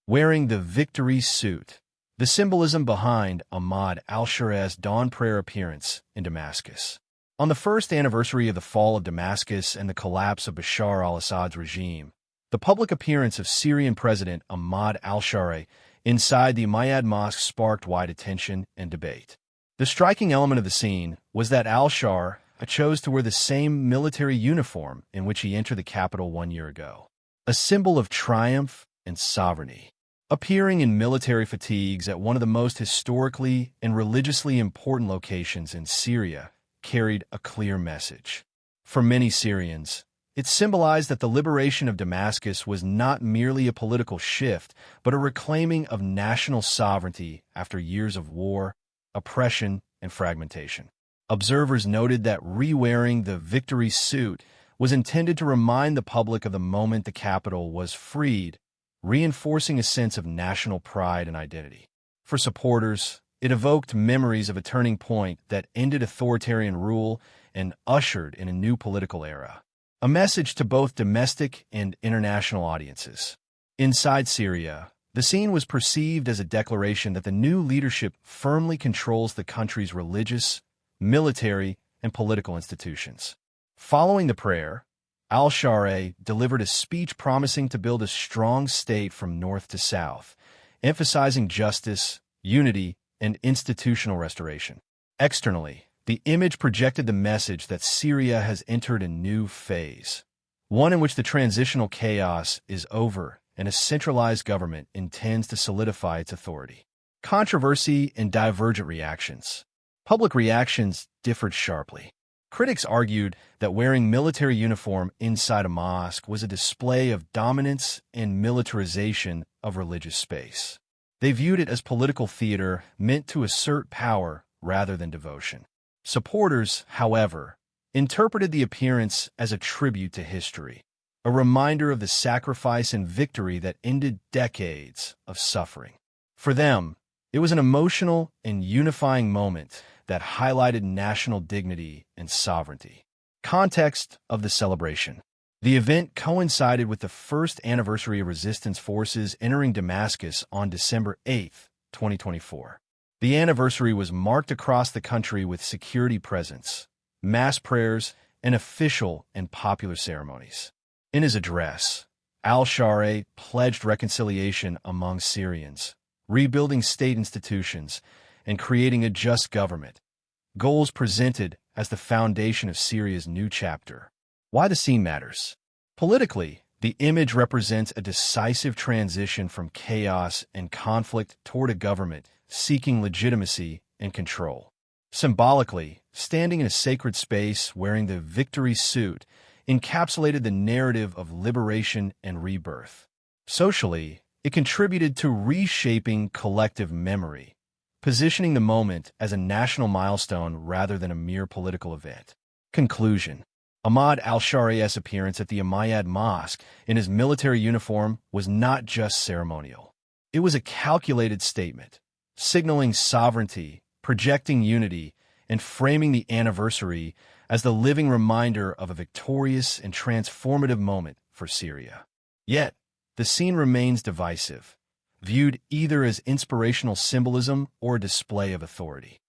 wearing the victory suit. The symbolism behind Ahmad Al-Shar'a's dawn prayer appearance in Damascus. On the first anniversary of the fall of Damascus and the collapse of Bashar Al-Assad's regime, the public appearance of Syrian President Ahmad Al-Shar'a inside the Umayyad Mosque sparked wide attention and debate. The striking element of the scene was that Al-Shar'a chose to wear the same military uniform in which he entered the capital 1 year ago, a symbol of triumph and sovereignty. Appearing in military fatigues at one of the most historically and religiously important locations in Syria carried a clear message. For many Syrians, it symbolized that the liberation of Damascus was not merely a political shift, but a reclaiming of national sovereignty after years of war, oppression, and fragmentation. Observers noted that re-wearing the victory suit was intended to remind the public of the moment the capital was freed, reinforcing a sense of national pride and identity. For supporters, it evoked memories of a turning point that ended authoritarian rule and ushered in a new political era, a message to both domestic and international audiences. Inside Syria, the scene was perceived as a declaration that the new leadership firmly controls the country's religious, military, and political institutions. Following the prayer, Al-Shar'a delivered a speech promising to build a strong state from north to south, emphasizing justice, unity, and institutional restoration. Externally, the image projected the message that Syria has entered a new phase, one in which the transitional chaos is over and a centralized government intends to solidify its authority. Controversy and divergent reactions. Public reactions differed sharply. Critics argued that wearing military uniform inside a mosque was a display of dominance and militarization of religious space. They viewed it as political theater meant to assert power rather than devotion. Supporters, however, interpreted the appearance as a tribute to history, a reminder of the sacrifice and victory that ended decades of suffering. For them, it was an emotional and unifying moment that highlighted national dignity and sovereignty. Context of the celebration. The event coincided with the first anniversary of resistance forces entering Damascus on December 8, 2024. The anniversary was marked across the country with security presence, mass prayers, and official and popular ceremonies. In his address, Al-Shar'a pledged reconciliation among Syrians, rebuilding state institutions, and creating a just government, goals presented as the foundation of Syria's new chapter. Why the scene matters. Politically, the image represents a decisive transition from chaos and conflict toward a government seeking legitimacy and control. Symbolically, standing in a sacred space wearing the victory suit encapsulated the narrative of liberation and rebirth. Socially, it contributed to reshaping collective memory, positioning the moment as a national milestone rather than a mere political event. Conclusion. Ahmad Al-Shar'a's appearance at the Umayyad Mosque in his military uniform was not just ceremonial. It was a calculated statement, signaling sovereignty, projecting unity, and framing the anniversary as the living reminder of a victorious and transformative moment for Syria. Yet, the scene remains divisive, viewed either as inspirational symbolism or a display of authority.